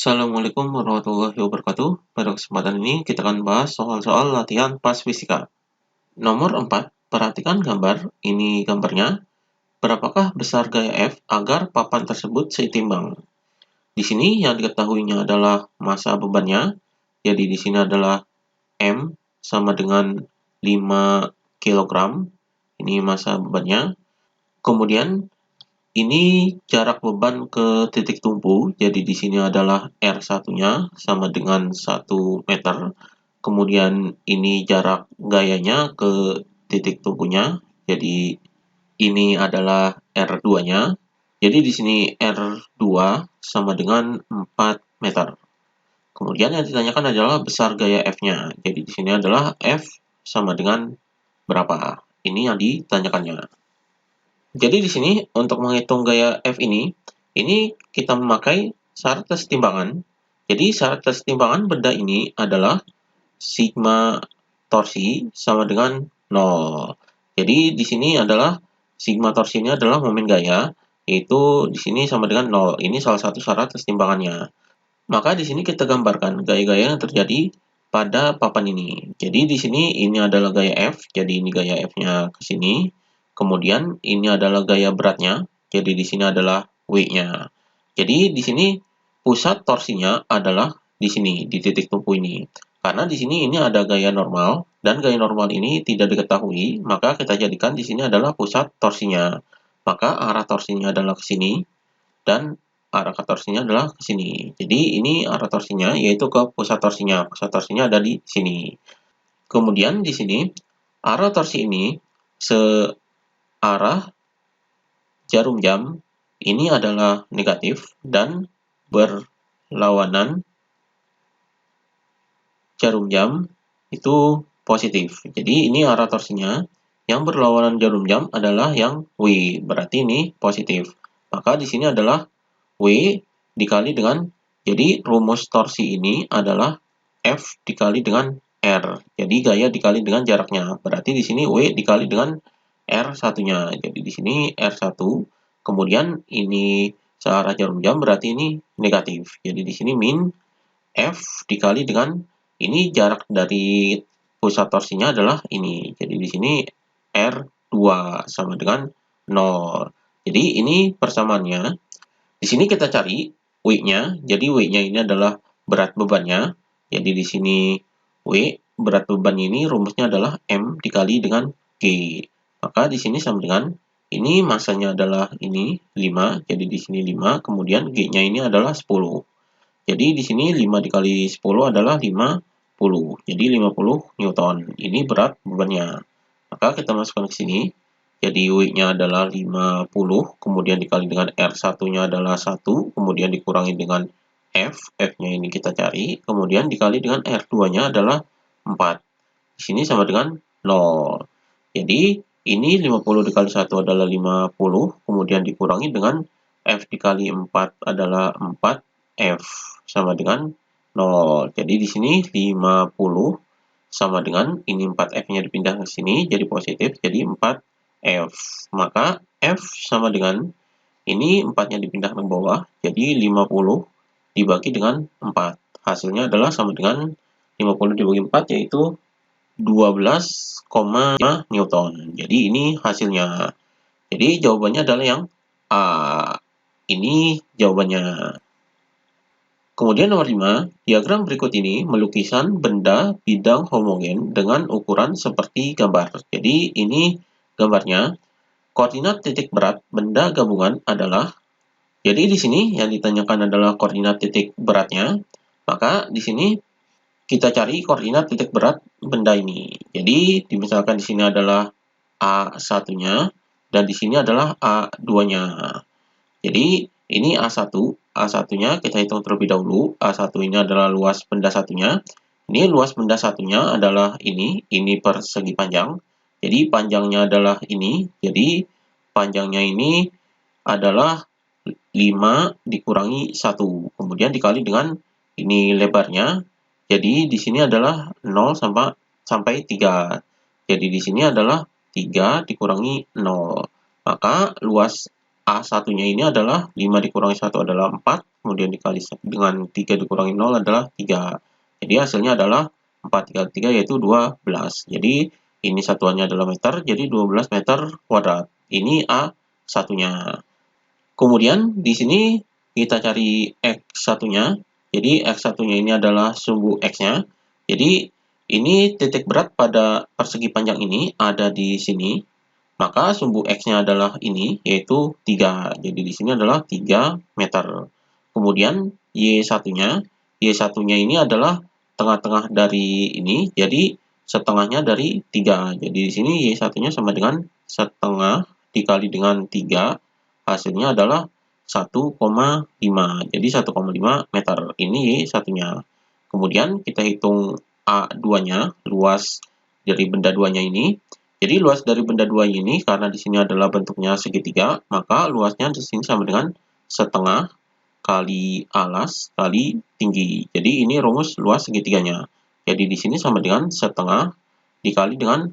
Assalamualaikum warahmatullahi wabarakatuh. Pada kesempatan ini kita akan bahas soal-soal latihan pas fisika. Nomor 4, perhatikan gambar. Ini gambarnya. Berapakah besar gaya F agar papan tersebut seimbang? Di sini yang diketahuinya adalah massa bebannya. Jadi di sini adalah M sama dengan 5 kg. Ini massa bebannya. Kemudian ini jarak beban ke titik tumpu, jadi di sini adalah R1-nya sama dengan 1 meter. Kemudian ini jarak gayanya ke titik tumpunya, jadi ini adalah R2-nya. Jadi di sini R2 sama dengan 4 meter. Kemudian yang ditanyakan adalah besar gaya F-nya. Jadi di sini adalah F sama dengan berapa? Ini yang ditanyakannya. Jadi di sini untuk menghitung gaya F ini kita memakai syarat kesetimbangan. Jadi syarat kesetimbangan benda ini adalah sigma torsi sama dengan 0. Jadi di sini adalah sigma torsi ini adalah momen gaya, yaitu di sini sama dengan 0. Ini salah satu syarat kesetimbangannya. Maka di sini kita gambarkan gaya-gaya yang terjadi pada papan ini. Jadi di sini ini adalah gaya F, jadi ini gaya F-nya ke sini. Kemudian ini adalah gaya beratnya, jadi di sini adalah W-nya. Jadi di sini pusat torsinya adalah di sini, di titik tumpu ini. Karena di sini ini ada gaya normal, dan gaya normal ini tidak diketahui, maka kita jadikan di sini adalah pusat torsinya. Maka arah torsinya adalah ke sini, dan arah torsinya adalah ke sini. Jadi ini arah torsinya, yaitu ke pusat torsinya. Pusat torsinya ada di sini. Kemudian di sini, arah torsi ini arah jarum jam ini adalah negatif dan berlawanan jarum jam itu positif. Jadi ini arah torsinya. Yang berlawanan jarum jam adalah yang W, berarti ini positif. Maka di sini adalah W dikali dengan, jadi rumus torsi ini adalah F dikali dengan R. Jadi gaya dikali dengan jaraknya. Berarti di sini W dikali dengan R1-nya. Jadi di sini R1. Kemudian ini searah jarum jam berarti ini negatif. Jadi di sini min F dikali dengan ini jarak dari pusat torsinya adalah ini. Jadi di sini R2 sama dengan 0. Jadi ini persamaannya. Di sini kita cari W-nya. Jadi W-nya ini adalah berat bebannya. Jadi di sini W berat beban ini rumusnya adalah M dikali dengan G. Maka di sini sama dengan ini massanya adalah ini 5. Jadi di sini 5, kemudian G-nya ini adalah 10. Jadi di sini 5 dikali 10 adalah 50. Jadi 50 Newton. Ini berat bebannya. Maka kita masukkan ke sini. Jadi W-nya adalah 50, kemudian dikali dengan R1-nya adalah 1, kemudian dikurangi dengan F. F-nya ini kita cari, kemudian dikali dengan R2-nya adalah 4. Di sini sama dengan 0. Jadi ini 50 dikali 1 adalah 50, kemudian dikurangi dengan F dikali 4 adalah 4, F sama dengan 0. Jadi di sini 50 sama dengan ini 4F-nya dipindah ke sini jadi positif, jadi 4F. Maka F sama dengan ini 4-nya dipindah ke bawah, jadi 50 dibagi dengan 4. Hasilnya adalah sama dengan 50 dibagi 4 yaitu 12,5 Newton. Jadi ini hasilnya. Jadi jawabannya adalah yang A. Ini jawabannya. Kemudian nomor 5, diagram berikut ini melukisan benda bidang homogen dengan ukuran seperti gambar. Jadi ini gambarnya. Koordinat titik berat benda gabungan adalah, jadi di sini yang ditanyakan adalah koordinat titik beratnya. Maka di sini kita cari koordinat titik berat benda ini. Jadi misalkan di sini adalah A1-nya dan di sini adalah A2-nya. Jadi ini A1, A1-nya kita hitung terlebih dahulu. A1 ini adalah luas benda satunya. Ini luas benda satunya adalah ini per segi panjang. Jadi panjangnya adalah ini. Jadi panjangnya ini adalah 5 dikurangi 1. Kemudian dikali dengan ini lebarnya. Jadi di sini adalah 0 sampai 3. Jadi di sini adalah 3 dikurangi 0. Maka luas A1-nya ini adalah 5 dikurangi 1 adalah 4. kemudian dikali dengan 3 dikurangi 0 adalah 3. Jadi hasilnya adalah 4 dikali 3 yaitu 12. Jadi ini satuannya adalah meter, jadi 12 meter kuadrat. Ini A1-nya. Kemudian di sini kita cari X1-nya. Jadi X1-nya ini adalah sumbu X-nya. Jadi ini titik berat pada persegi panjang ini ada di sini. Maka sumbu X-nya adalah ini, yaitu 3. Jadi di sini adalah 3 meter. Kemudian Y1-nya. Y1-nya ini adalah tengah-tengah dari ini, jadi setengahnya dari 3. Jadi di sini Y1-nya sama dengan setengah dikali dengan 3. Hasilnya adalah 1,5. Jadi 1,5 meter. Ini Y1-nya. Kemudian kita hitung A2-nya, luas dari benda 2-nya ini. Jadi luas dari benda 2 ini, karena di sini adalah bentuknya segitiga, maka luasnya di sini sama dengan setengah kali alas kali tinggi. Jadi ini rumus luas segitiganya. Jadi di sini sama dengan setengah dikali dengan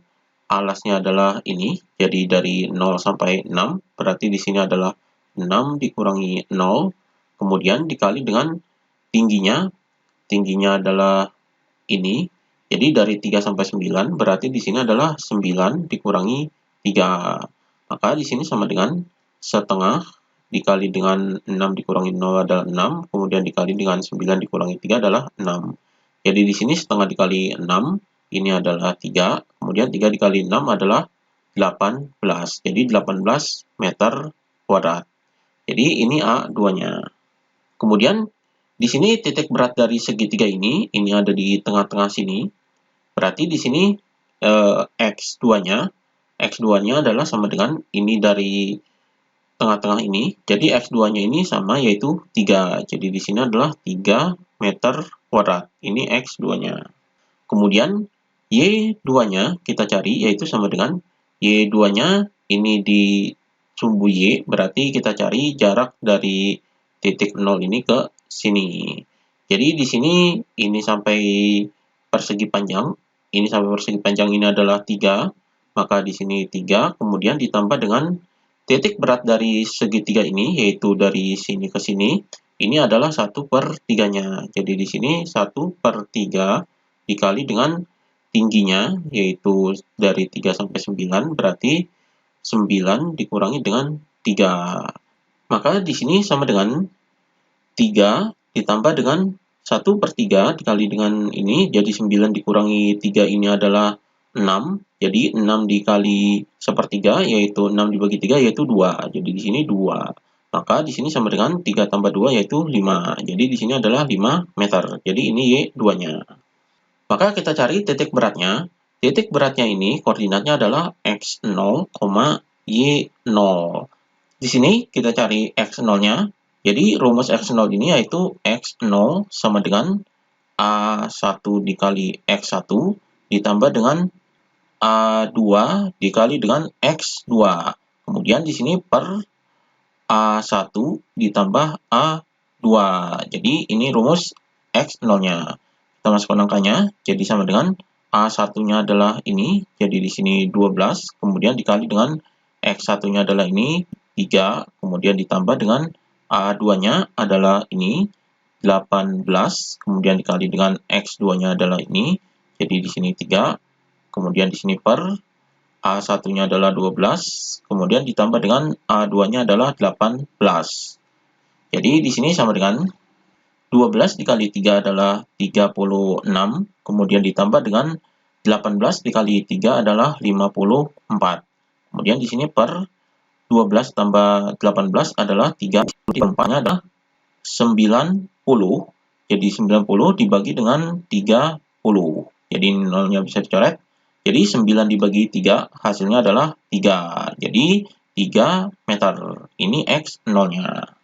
alasnya adalah ini. Jadi dari 0 sampai 6, berarti di sini adalah 6 dikurangi 0, kemudian dikali dengan tingginya. Tingginya adalah ini. Jadi dari 3 sampai 9 berarti di sini adalah 9 dikurangi 3. Maka di sini sama dengan setengah dikali dengan 6 dikurangi 0 adalah 6, kemudian dikali dengan 9 dikurangi 3 adalah 6. Jadi di sini setengah dikali 6 ini adalah 3, kemudian 3 dikali 6 adalah 18. Jadi 18 meter kuadrat. Jadi ini A2-nya. Kemudian di sini titik berat dari segitiga ini ada di tengah-tengah sini. Berarti di sini X2-nya adalah sama dengan ini dari tengah-tengah ini. Jadi X2-nya ini sama, yaitu 3. Jadi di sini adalah 3 meter kuadrat. Ini X2-nya. Kemudian Y2-nya kita cari, yaitu sama dengan Y2-nya ini di sumbu Y. Berarti kita cari jarak dari titik 0 ini ke sini. Jadi di sini ini sampai persegi panjang. Ini sampai persegi panjang ini adalah 3. Maka di sini 3, kemudian ditambah dengan titik berat dari segitiga ini, yaitu dari sini ke sini, ini adalah 1/3-nya. Jadi di sini 1/3 dikali dengan tingginya, yaitu dari 3 sampai 9, berarti 9 dikurangi dengan 3. Maka di sini sama dengan 3 ditambah dengan 1/3 dikali dengan ini, jadi 9 dikurangi 3 ini adalah 6. Jadi 6 dikali 1/3, yaitu 6 dibagi 3, yaitu 2. Jadi di sini 2. Maka di sini sama dengan 3 tambah 2, yaitu 5. Jadi di sini adalah 5 meter. Jadi ini Y2-nya. Maka kita cari titik beratnya. Titik beratnya ini koordinatnya adalah X0, Y0. Di sini kita cari X0-nya. Jadi rumus X0 ini yaitu X0 sama dengan A1 dikali X1 ditambah dengan A2 dikali dengan X2. Kemudian di sini per A1 ditambah A2. Jadi ini rumus X0-nya. Kita masukkan angkanya, jadi sama dengan A1-nya adalah ini, jadi di sini 12, kemudian dikali dengan X1-nya adalah ini, 3, kemudian ditambah dengan A2-nya adalah ini, 18, kemudian dikali dengan X2-nya adalah ini, jadi di sini 3, kemudian di sini per A1-nya adalah 12, kemudian ditambah dengan A2-nya adalah 18. Jadi di sini sama dengan 12 dikali 3 adalah 36, kemudian ditambah dengan 18 dikali 3 adalah 54. Kemudian di sini per 12 tambah 18 adalah 3, tempatnya adalah 90. Jadi 90 dibagi dengan 30. Jadi nolnya bisa dicoret. Jadi 9 dibagi 3 hasilnya adalah 3. Jadi 3 meter. Ini X0-nya.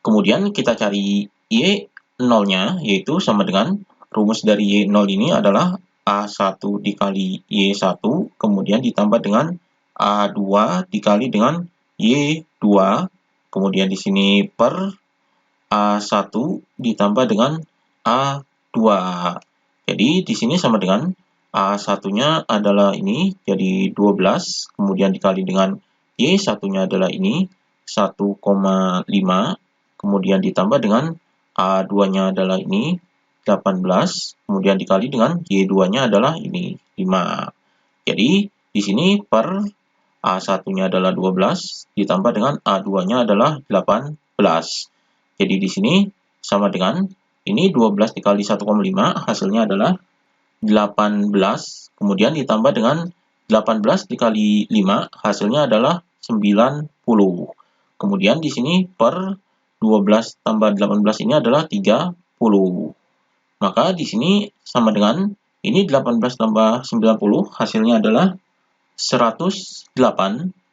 Kemudian kita cari Y0-nya, yaitu sama dengan rumus dari Y0 ini adalah A1 dikali Y1, kemudian ditambah dengan A2 dikali dengan Y2, kemudian di sini per A1 ditambah dengan A2. Jadi di sini sama dengan A1-nya adalah ini, jadi 12, kemudian dikali dengan Y1-nya adalah ini, 1,5, kemudian ditambah dengan A2-nya adalah ini 18, kemudian dikali dengan Y2-nya adalah ini 5. Jadi di sini per A1-nya adalah 12 ditambah dengan A2-nya adalah 18. Jadi di sini sama dengan ini 12 dikali 1,5 hasilnya adalah 18, kemudian ditambah dengan 18 dikali 5 hasilnya adalah 90. Kemudian di sini per 12 tambah 18 ini adalah 30. Maka di sini sama dengan ini 18 tambah 90 hasilnya adalah 108,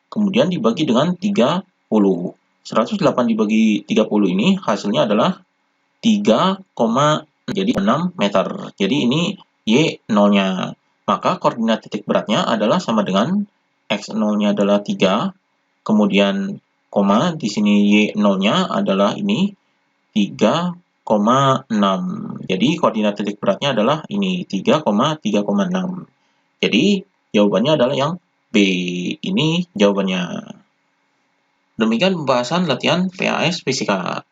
kemudian dibagi dengan 30. 108 dibagi 30 ini hasilnya adalah 3, jadi 6 meter. Jadi ini Y0-nya. Maka koordinat titik beratnya adalah sama dengan X0-nya adalah 3, kemudian koma di sini Y0-nya adalah ini 3,6. Jadi koordinat titik beratnya adalah ini 3,6. Jadi jawabannya adalah yang B. Ini jawabannya. Demikian pembahasan latihan PAS Fisika.